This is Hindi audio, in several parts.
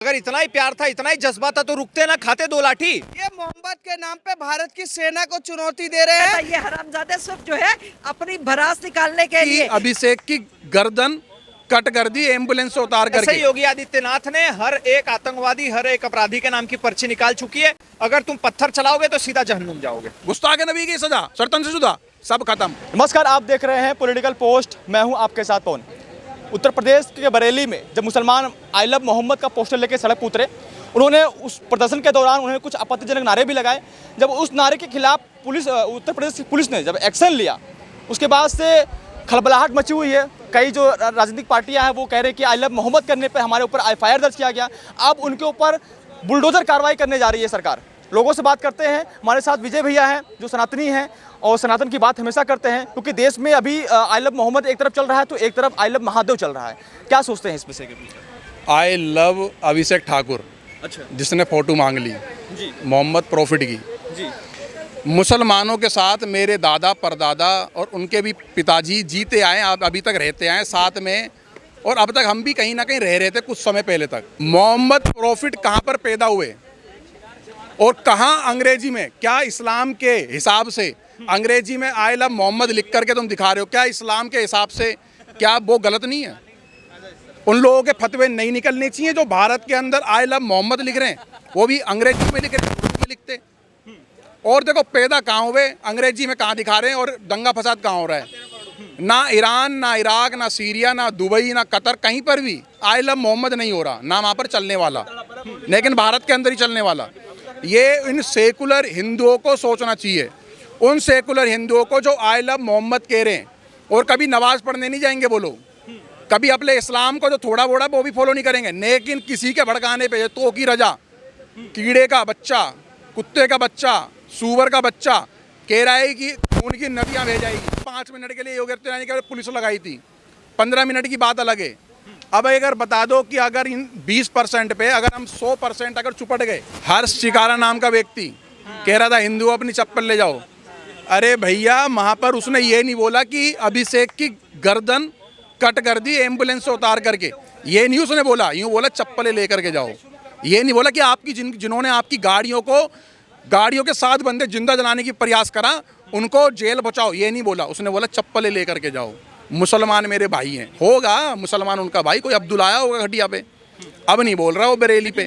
अगर इतना ही प्यार था, इतना ही जज्बा था तो रुकते ना, खाते दो लाठी। ये मोहब्बत के नाम पे भारत की सेना को चुनौती दे रहे हैं। ये हरामजादे सब जो है अपनी भड़ास निकालने के लिए अभिषेक की गर्दन कट कर दी एम्बुलेंस से उतार ऐसे करके। ही योगी आदित्यनाथ ने हर एक आतंकवादी, हर एक अपराधी के नाम की पर्ची निकाल चुकी है। अगर तुम पत्थर चलाओगे तो सीधा जहन्नुम जाओगे। गुस्ताखे नबी की सजा, शर्तन से जुदा, सब खत्म। नमस्कार, आप देख रहे हैं पॉलिटिकल पोस्ट। मैं हूं आपके साथ पवन। उत्तर प्रदेश के बरेली में जब मुसलमान आई लव मोहम्मद का पोस्टर लेकर सड़क पर उतरे, उन्होंने उस प्रदर्शन के दौरान उन्होंने कुछ आपत्तिजनक नारे भी लगाए। जब उस नारे के खिलाफ उत्तर प्रदेश की पुलिस ने जब एक्शन लिया, उसके बाद से खलबलाहट मची हुई है। कई जो राजनीतिक पार्टियां हैं वो कह रहे हैं कि आई लव मोहम्मद करने पे हमारे ऊपर एफआईआर दर्ज किया गया, अब उनके ऊपर बुलडोजर कार्रवाई करने जा रही है सरकार। लोगों से बात करते हैं। हमारे साथ विजय भैया हैं जो सनातनी हैं और सनातन की बात हमेशा करते हैं, क्योंकि देश में अभी आई लव मोहम्मद एक तरफ चल रहा है तो एक तरफ आई लव महादेव चल रहा है। क्या सोचते हैं इस विषय के पीछे? आई लव अभिषेक ठाकुर, अच्छा जिसने फोटो मांग ली जी मोहम्मद प्रॉफिट की। जी मुसलमानों के साथ मेरे दादा परदादा और उनके भी पिताजी जीते आए, अभी तक रहते आए साथ में, और अब तक हम भी कहीं ना कहीं रह रहे थे कुछ समय पहले तक। मोहम्मद प्रॉफिट कहाँ पर पैदा हुए और कहाँ अंग्रेजी में, क्या इस्लाम के हिसाब से अंग्रेजी में आई लव मोहम्मद लिख करके तुम दिखा रहे हो? क्या इस्लाम के हिसाब से क्या वो गलत नहीं है? उन लोगों के फतवे नहीं निकलने चाहिए जो भारत के अंदर आई लव मोहम्मद लिख रहे हैं, वो भी अंग्रेजी में लिख रहे हैं, उर्दू में लिखते। और देखो पैदा कहाँ हुए, अंग्रेजी में कहाँ दिखा रहे हैं, और दंगा फसाद कहाँ हो रहा है? ना ईरान, ना इराक, ना सीरिया, ना दुबई, ना कतर, कहीं पर भी आई लव मोहम्मद नहीं हो रहा, ना वहाँ पर चलने वाला, लेकिन भारत के अंदर ही चलने वाला। ये इन सेकुलर हिंदुओं को सोचना चाहिए, उन सेकुलर हिंदुओं को जो आई लव मोहम्मद कह रहे हैं और कभी नमाज पढ़ने नहीं जाएंगे वो लोग, कभी अपने इस्लाम को जो थोड़ा बोड़ा वो भी फॉलो नहीं करेंगे, लेकिन किसी के भड़काने पे तो की रजा, कीड़े का बच्चा, कुत्ते का बच्चा, सूअर का बच्चा कह रहा है कि उनकी नदियाँ बह जाएगी। 5 मिनट के लिए योगी आदित्यनाथ की पुलिस लगाई थी, 15 मिनट की बात अलग है। अब अगर बता दो कि अगर इन 20% पे अगर हम 100% अगर चुपट गए। हर्ष शिकारा नाम का व्यक्ति कह रहा था हिंदू अपनी चप्पल ले जाओ। अरे भैया, वहाँ पर उसने ये नहीं बोला कि अभिषेक की गर्दन कट कर दी एम्बुलेंस से उतार करके, ये नहीं उसने बोला। यूँ बोला चप्पलें लेकर के जाओ। ये नहीं बोला कि आपकी जिन्होंने आपकी गाड़ियों के 7 बंदे जिंदा जलाने की प्रयास करा उनको जेल बचाओ, ये नहीं बोला। उसने बोला चप्पलें लेकर के जाओ। मुसलमान मेरे भाई हैं, होगा मुसलमान उनका भाई, कोई अब्दुल आया होगा घटिया पे, अब नहीं बोल रहा वो बरेली पे।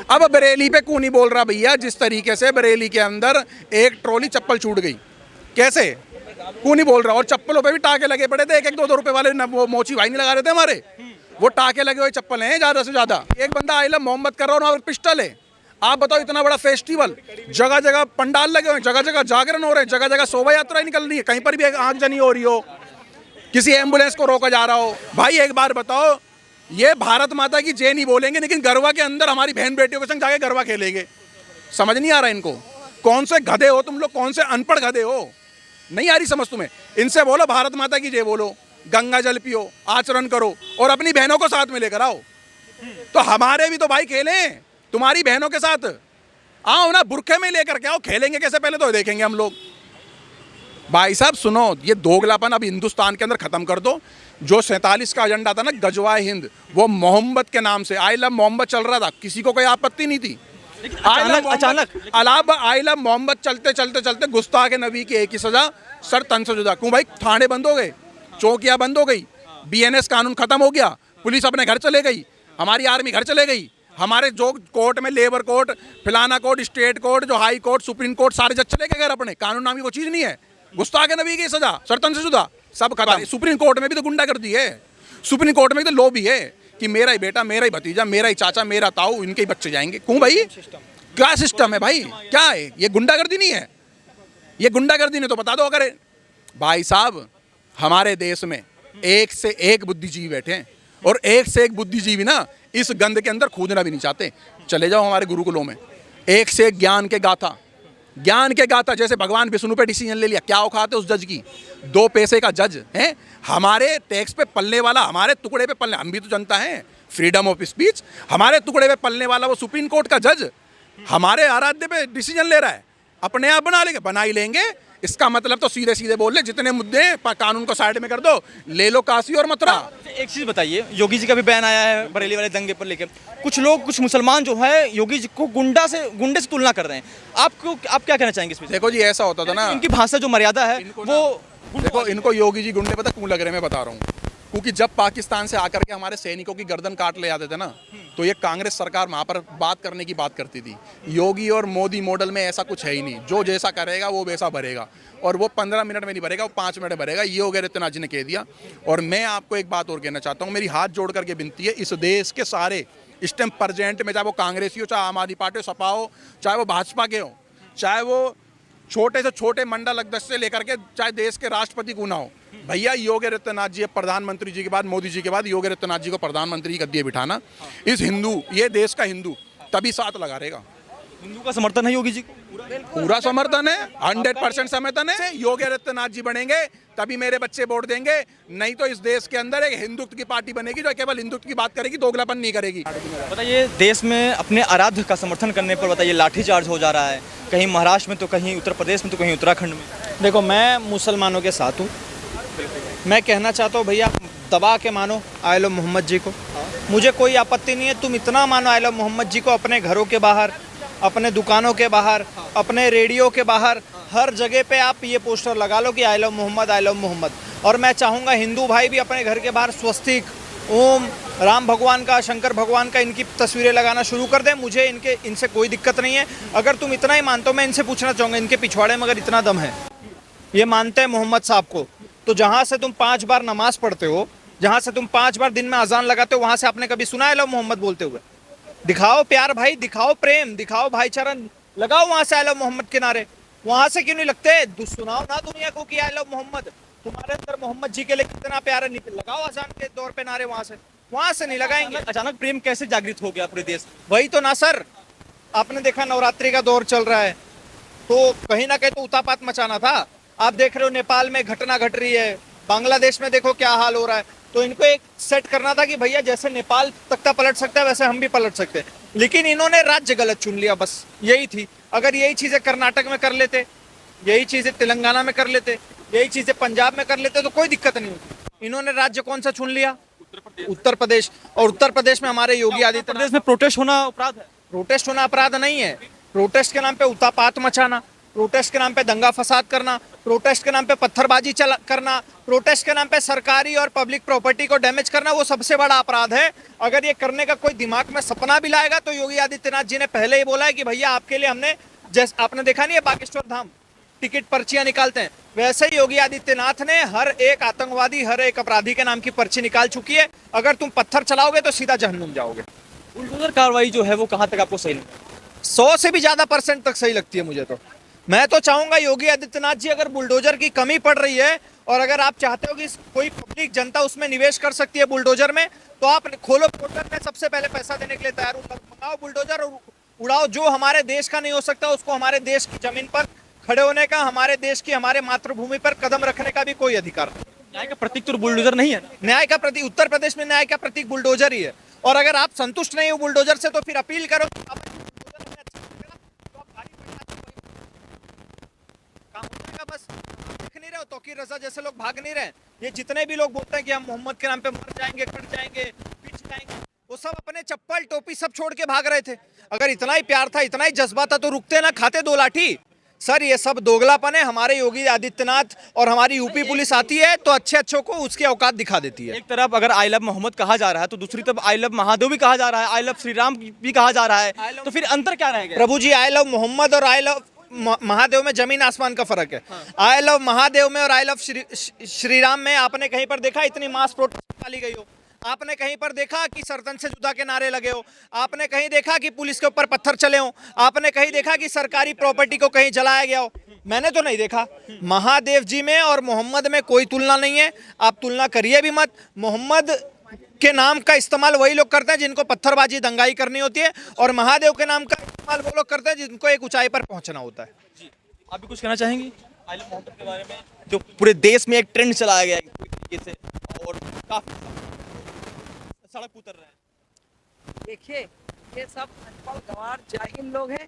अब बरेली पे क्यों नहीं बोल रहा भैया? जिस तरीके से बरेली के अंदर एक ट्रॉली चप्पल छूट गई, कैसे क्यों नहीं बोल रहा? और चप्पलों पे भी टाके लगे पड़े थे, 1-1, 2-2 रुपए वाले वो मोची भाई नहीं लगा रहे थे हमारे, वो टाके लगे हुए चप्पल हैं ज़्यादा से ज़्यादा। एक बंदा आई लव मोहम्मद कर रहा है और पिस्टल है। आप बताओ, इतना बड़ा फेस्टिवल, जगह जगह पंडाल लगे हुए हैं, जगह जगह जागरण हो रहे हैं, जगह जगह शोभा यात्रा निकल रही है, कहीं पर भी आगजनी हो रही हो, किसी एम्बुलेंस को रोका जा रहा हो। भाई एक बार बताओ, ये भारत माता की जय नहीं बोलेंगे, लेकिन गरबा के अंदर हमारी बहन बेटियों के संग जाके गरबा खेलेंगे। समझ नहीं आ रहा इनको। कौन से गधे हो तुम लोग, कौन से अनपढ़ गधे हो? नहीं आ रही समझ तुम्हें? इनसे बोलो भारत माता की जय बोलो, गंगा जल पियो, आचरण करो और अपनी बहनों को साथ में लेकर आओ। तो हमारे भी तो भाई खेलें तुम्हारी बहनों के साथ, आओ ना, बुरखे में लेकर के आओ, खेलेंगे कैसे पहले तो देखेंगे हम लोग। भाई साहब सुनो, ये दोगलापन अब हिंदुस्तान के अंदर खत्म कर दो। जो 47 का एजेंडा था ना, गजवाए हिंद, वो मोहम्मद के नाम से आई लव मोहम्मद चल रहा था, किसी को कोई आपत्ति नहीं थी। अचानक आई लव मोहम्मद चलते चलते चलते गुस्ताखे नबी की एक ही सजा, सर तन से जुदा। क्यों भाई? थाने बंद हो गए, चौकियां बंद हो गई, BNS कानून खत्म हो गया, पुलिस अपने घर चले गई, हमारी आर्मी घर चले गई, हमारे जो कोर्ट में लेबर कोर्ट, फिलाना कोर्ट, स्टेट कोर्ट, जो हाई कोर्ट, सुप्रीम कोर्ट, सारे जज चले गए घर अपने। कानून नाम की कोई चीज़ नहीं है। गुस्ताखे नबी की सजा, सरतन से जुदा, सब खत्म। सुप्रीम कोर्ट में भी तो गुंडागर्दी है, सुप्रीम कोर्ट में भी तो लॉबी है कि मेरा ही बेटा, मेरा ही भतीजा, मेरा ही चाचा, मेरा ताऊ, इनके ही बच्चे जाएंगे। क्यों भाई? क्या सिस्टम है भाई? क्या है ये? गुंडागर्दी नहीं है? ये गुंडागर्दी नहीं तो बता दो। अगर भाई साहब, हमारे देश में एक से एक बुद्धिजीवी बैठे हैं और एक से एक बुद्धिजीवी ना इस गंद के अंदर कूदना भी नहीं चाहते। चले जाओ हमारे गुरुकुलों में, एक से एक ज्ञान के गाथा। जैसे भगवान विष्णु पे डिसीजन ले लिया, क्या औकात है उस जज की? 2 पैसे का जज है, हमारे टैक्स पे पलने वाला, हमारे टुकड़े पे पलने, हम भी तो जनता है, फ्रीडम ऑफ स्पीच, हमारे टुकड़े पे पलने वाला वो सुप्रीम कोर्ट का जज हमारे आराध्य पे डिसीजन ले रहा है। अपने आप बना लेंगे, बना ही लेंगे। इसका मतलब तो सीधे सीधे बोल ले, जितने मुद्दे हैं कानून को साइड में कर दो, ले लो काशी और मथुरा। एक चीज़ बताइए, योगी जी का भी बयान आया है बरेली वाले दंगे पर लेकर, कुछ लोग, कुछ मुसलमान जो है योगी जी को गुंडे से तुलना कर रहे हैं। आप क्या कहना चाहेंगे इसमें? देखो जी, ऐसा होता था ना, इनकी भाषा जो मर्यादा है वो, देखो इनको योगी जी गुंडे पता क्यों लग रहे हैं, मैं बता रहा हूँ। क्योंकि जब पाकिस्तान से आकर के हमारे सैनिकों की गर्दन काट ले जाते थे ना, तो ये कांग्रेस सरकार वहाँ पर बात करने की बात करती थी। योगी और मोदी मॉडल में ऐसा कुछ है ही नहीं, जो जैसा करेगा वो वैसा भरेगा, और वो 15 मिनट में नहीं भरेगा, वो 5 मिनट में भरेगा। ये योगी आदित्यनाथ जी ने कह दिया। और मैं आपको एक बात और कहना चाहता हूँ, मेरी हाथ जोड़ करके विनती है, इस देश के सारे इस टाइम प्रेजेंट में, चाहे वो कांग्रेसी हो, चाहे आम आदमी पार्टी हो, सपा हो, चाहे वो भाजपा के हो, चाहे वो छोटे से छोटे मंडल अध्यक्ष से लेकर के चाहे देश के राष्ट्रपति क्यों ना हो, भैया योगी आदित्यनाथ जी प्रधानमंत्री जी के बाद, मोदी जी के बाद योगी आदित्यनाथ जी को प्रधानमंत्री की गद्दी बिठाना, इस हिंदू, ये देश का हिंदू तभी साथ लगा रहेगा। हिंदू का समर्थन है योगी जी को? पूरा समर्थन है, 100% समर्थन है। योगी आदित्यनाथ जी बनेंगे तभी मेरे बच्चे वोट देंगे, नहीं तो इस देश के अंदर एक हिंदुत्व की पार्टी बनेगी जो केवल हिंदुत्व की बात करेगी, दोगलापन नहीं करेगी। बताइए, देश में अपने आराध्य का समर्थन करने पर बताइए लाठीचार्ज हो जा रहा है, कहीं महाराष्ट्र में तो कहीं उत्तर प्रदेश में तो कहीं उत्तराखंड में। देखो, मैं मुसलमानों के साथ हूँ। मैं कहना चाहता हूँ भैया, दबा के मानो आई लव मोहम्मद जी को, मुझे कोई आपत्ति नहीं है। तुम इतना मानो आई लव मोहम्मद जी को, अपने घरों के बाहर, अपने दुकानों के बाहर, अपने रेडियो के बाहर, हर जगह पे आप ये पोस्टर लगा लो कि I love Mohammad, I love Mohammad. और मैं चाहूँगा हिंदू भाई भी अपने घर के बाहर स्वस्तिक, ओम, राम भगवान का, शंकर भगवान का, इनकी तस्वीरें लगाना शुरू कर दें। मुझे इनसे कोई दिक्कत नहीं है। अगर तुम इतना ही मानते हो, मैं इनसे पूछना चाहूँगा, इनके पिछवाड़े में अगर इतना दम है, ये मानते हैं मोहम्मद साहब को, तो जहाँ से तुम 5 बार नमाज पढ़ते हो, जहाँ से तुम 5 बार दिन में अजान लगाते हो, वहाँ से आपने कभी सुना है आई लव मोहम्मद बोलते हुए? दिखाओ प्यार भाई, दिखाओ प्रेम, दिखाओ भाईचारा, लगाओ वहाँ से आई लव मोहम्मद के नारे। वहाँ से क्यों नहीं लगते? सुनाओ ना दुनिया को कि आई लव मोहम्मद, तुम्हारे अंदर मोहम्मद जी के लिए कितना प्यार है, लगाओ अजान के दौर पे नारे, वहाँ से नहीं लगाएंगे। अचानक प्रेम कैसे जागृत हो गया पूरे देश? वही तो ना सर, आपने देखा नवरात्रि का दौर चल रहा है, तो कहीं ना कहीं तो उतापात मचाना था। आप देख रहे हो नेपाल में घटना घट रही है, बांग्लादेश में देखो क्या हाल हो रहा है। तो इनको एक सेट करना था कि भैया जैसे नेपाल तख्ता पलट सकता है वैसे हम भी पलट सकते हैं, लेकिन इन्होंने राज्य गलत चुन लिया, बस यही थी। अगर यही चीजें कर्नाटक में कर लेते, यही चीजें तेलंगाना में कर लेते, यही चीजें पंजाब में कर लेते, तो कोई दिक्कत नहीं होती। इन्होंने राज्य कौन सा चुन लिया? उत्तर प्रदेश। और उत्तर प्रदेश में हमारे योगी आदित्यनाथ, प्रदेश में प्रोटेस्ट होना अपराध है? प्रोटेस्ट होना अपराध नहीं है। प्रोटेस्ट के नाम पे उतापात मचाना, प्रोटेस्ट के नाम पे दंगा फसाद करना, प्रोटेस्ट के नाम पे पत्थरबाजी करना, प्रोटेस्ट के नाम पे सरकारी और पब्लिक प्रॉपर्टी को डैमेज करना, वो सबसे बड़ा अपराध है। अगर ये करने का कोई दिमाग में सपना भी लाएगा, तो योगी आदित्यनाथ जी ने पहले ही बोला है कि भैया आपके लिए हमने, जैसे आपने देखा नहीं है बागेश्वर धाम टिकट पर्चियां निकालते हैं, वैसे ही योगी आदित्यनाथ ने हर एक आतंकवादी, हर एक अपराधी के नाम की पर्ची निकाल चुकी है। अगर तुम पत्थर चलाओगे तो सीधा जहन्नुम जाओगे। बुलडोजर कार्रवाई जो है वो कहाँ तक आपको सही लगी? 100 से भी ज्यादा % तक सही लगती है मुझे। तो मैं तो चाहूंगा योगी आदित्यनाथ जी, अगर बुलडोजर की कमी पड़ रही है और अगर आप चाहते हो कि कोई पब्लिक जनता उसमें निवेश कर सकती है बुलडोजर में, तो आप खोलो पोर्टल में, सबसे पहले पैसा देने के लिए तैयार हूँ। मंगाओ बुलडोजर और उड़ाओ। जो हमारे देश का नहीं हो सकता, उसको हमारे देश की जमीन पर खड़े होने का, हमारे देश की, हमारे मातृभूमि पर कदम रखने का भी कोई अधिकार नहीं। न्याय का प्रतीक तो बुलडोजर नहीं है। न्याय का प्रतीक उत्तर प्रदेश में, न्याय का प्रतीक बुलडोजर ही है। और अगर आप संतुष्ट नहीं हो बुलडोजर से, तो फिर अपील करो बस। देख नहीं रहे हो, तौकीर रजा जैसे लोग भाग नहीं रहे। ये जितने भी लोग बोलते हैं कि हम मोहम्मद के नाम पे मर जाएंगे, कट जाएंगे, पिट जाएंगे, वो सब अपने चप्पल टोपी सब छोड़ के भाग रहे थे। अगर इतना ही प्यार था, इतना ही जज्बा था, तो रुकते ना, खाते 2 लाठी। सर ये सब दोगलापन है। हमारे योगी आदित्यनाथ और हमारी यूपी पुलिस आती है तो अच्छे को उसकी औकात दिखा देती है। एक तरफ अगर आई लव मोहम्मद कहा जा रहा है, तो दूसरी तरफ आई लव महादेव भी कहा जा रहा है, आई लव श्री राम भी कहा जा रहा है, तो फिर अंतर क्या रहेगा? प्रभु जी, आई लव मोहम्मद और आई लव महादेव में जमीन आसमान का फर्क है। आई लव महादेव में और आई लव श्री राम में आपने कहीं पर देखा इतनी मास प्रोटेस्ट निकाली गई हो? आपने कहीं पर देखा कि सर्तन से जुदा के नारे लगे हो? आपने कहीं देखा कि पुलिस के ऊपर पत्थर चले हो? आपने कहीं देखा कि सरकारी प्रॉपर्टी को कहीं जलाया गया हो? मैंने तो नहीं देखा। महादेव जी में और मोहम्मद में कोई तुलना नहीं है। आप तुलना करिए भी मत। मोहम्मद के नाम का इस्तेमाल वही लोग करते हैं जिनको पत्थरबाजी, दंगाई करनी होती है, और महादेव के नाम का इस्तेमाल वो लोग करते हैं जिनको एक ऊंचाई पर पहुंचना होता है। जी, आप भी कुछ कहना चाहेंगे आई लव मोहम्मद के बारे में, जो पूरे देश में एक ट्रेंड चलाया गया है तरीके से और काफी सड़क पर उतर रहे हैं? देखिए, ये सब अनपढ़ गंवार जाहिल लोग हैं।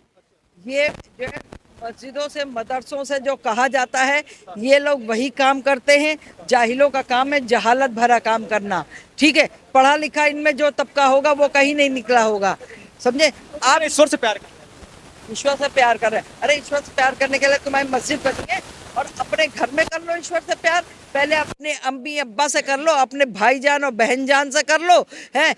ये जो है मस्जिदों से मदरसों से जो कहा जाता है, ये लोग वही काम करते हैं। जाहिलों का काम है जहालत भरा काम करना। ठीक है, पढ़ा लिखा इनमें जो तबका होगा वो कहीं नहीं निकला होगा, समझे आप। ईश्वर से प्यार करते हैं। ईश्वर से प्यार कर रहे हैं। अरे ईश्वर से प्यार करने के लिए तुम्हारी मस्जिद बनिए और अपने घर में कर लो ईश्वर से प्यार। पहले अपने अम्मी अब्बा से कर लो, अपने भाईजान और बहनजान से कर लो, हैं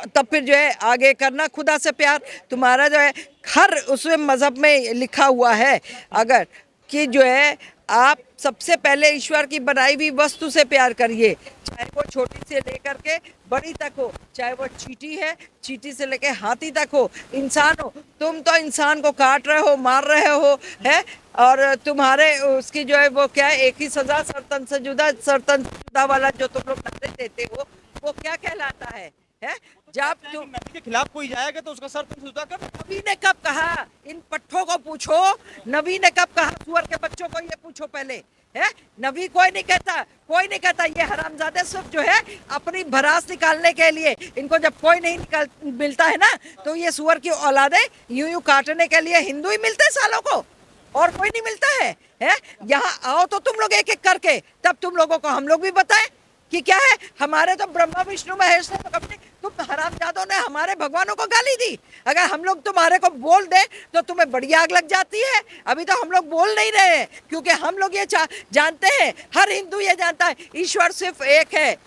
तब फिर जो है आगे करना खुदा से प्यार। तुम्हारा जो है हर उसमें मजहब में लिखा हुआ है अगर कि जो है आप सबसे पहले ईश्वर की बनाई हुई वस्तु से प्यार करिए, चाहे वो छोटी से लेकर के बड़ी तक हो, चाहे वो चींटी है, चींटी से लेकर हाथी तक हो, इंसान हो। तुम तो इंसान को काट रहे हो, मार रहे हो, है, और तुम्हारे उसकी जो है वो क्या है, एक ही सजा सरतन से जुदा वाला जो तुम लोग नारे देते हो वो क्या कहलाता है? जब तुम नबी के खिलाफ कोई जाएगा तो उसका सर तुम जुदा कर। नबी ने कब कहा? इन पट्ठों को पूछो, नबी ने कब कहा? सुअर के बच्चों को ये पूछो पहले, है। नबी कोई नहीं कहता, कोई नहीं कहता। ये हरामजादे सब जो है अपनी भरास निकालने के लिए, इनको जब कोई नहीं मिलता है ना तो ये सुअर की औलादे यूं काटने के लिए हिंदू ही मिलते हैं सालों को, और कोई नहीं मिलता है। यहाँ आओ तो तुम लोग एक एक करके, तब तुम लोगों को हम लोग भी बताएं कि क्या है। हमारे तो ब्रह्मा विष्णु महेश ने तो कभी, तुम हरामजादों ने हमारे भगवानों को गाली दी। अगर हम लोग तुम्हारे को बोल दे तो तुम्हें बड़ी आग लग जाती है। अभी तो हम लोग बोल नहीं रहे हैं क्योंकि हम लोग ये जानते हैं, हर हिंदू ये जानता है ईश्वर सिर्फ एक है,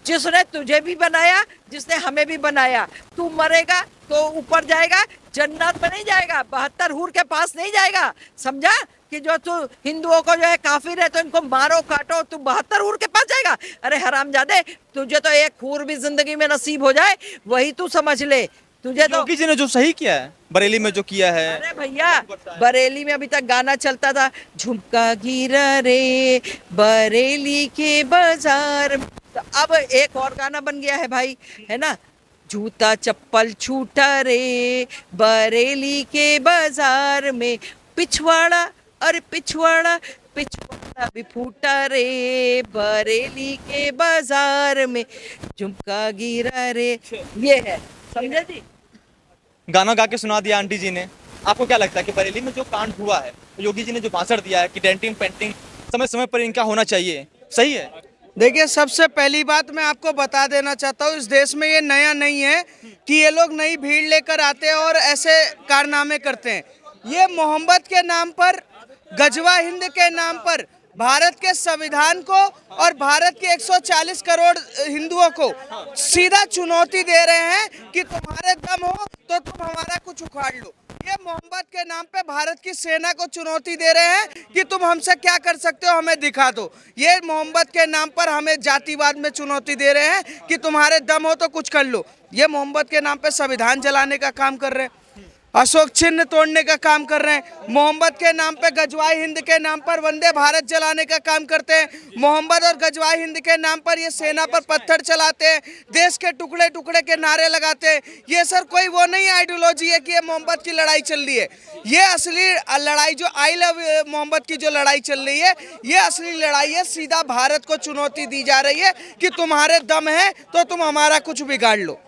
जिसने तुझे भी बनाया, जिसने हमें भी बनाया। तू मरेगा तो ऊपर जाएगा, जन्नत में नहीं जाएगा, 72 हूर के पास नहीं जाएगा, समझा? कि जो तू हिंदुओं को जो है काफिर है तो इनको मारो काटो, तू 72 हूर के पास जाएगा। अरे हरामजादे, तुझे तो एक हूर भी जिंदगी में नसीब हो जाए वही तू समझ ले। तुझे तो योगी जी ने जो सही किया है बरेली में जो किया है। अरे भैया, बरेली में अभी तक गाना चलता था, झुमका गिरा रे बरेली के बाजार। तो अब एक और गाना बन गया है भाई, है ना, जूता चप्पल छूटा रे बरेली के बाजार में, पिछवाड़ा अरे पिछवाड़ा पिछवाड़ा भी फूटा रे बरेली के बाजार में, झुमका गिरा रे। ये है, समझे जी? गाना गा के सुना दिया आंटी जी ने। आपको क्या लगता है कि बरेली में जो कांड हुआ है, योगी जी ने जो भाषण दिया है कि डेंटिंग पेंटिंग समय समय पर इनका होना चाहिए, सही है? देखिए, सबसे पहली बात मैं आपको बता देना चाहता हूँ, इस देश में ये नया नहीं है कि ये लोग नई भीड़ लेकर आते हैं और ऐसे कारनामे करते हैं। ये मोहब्बत के नाम पर, गजवा हिंद के नाम पर भारत के संविधान को और भारत के 140 करोड़ हिंदुओं को सीधा चुनौती दे रहे हैं कि तुम्हारे दम हो तो तुम हमारा कुछ उखाड़ लो। ये मोहब्बत के नाम पे भारत की सेना को चुनौती दे रहे हैं कि तुम हमसे क्या कर सकते हो, हमें दिखा दो। ये मोहब्बत के नाम पर हमें जातिवाद में चुनौती दे रहे हैं कि तुम्हारे दम हो तो कुछ कर लो। ये मोहब्बत के नाम पे संविधान जलाने का काम कर रहे हैं, अशोक चिन्ह तोड़ने का काम कर रहे हैं, मोहब्बत के नाम पे गजवाई हिंद के नाम पर वंदे भारत जलाने का काम करते हैं, मोहब्बत और गजवाई हिंद के नाम पर ये सेना पर पत्थर चलाते हैं, देश के टुकड़े टुकड़े के नारे लगाते हैं। ये सर कोई वो नहीं आइडियोलॉजी है कि ये मोहब्बत की लड़ाई चल रही है। ये असली लड़ाई जो आई लव मोहब्बत की जो लड़ाई चल रही है, ये असली लड़ाई है। सीधा भारत को चुनौती दी जा रही है कि तुम्हारे दम है तो तुम हमारा कुछ बिगाड़ लो।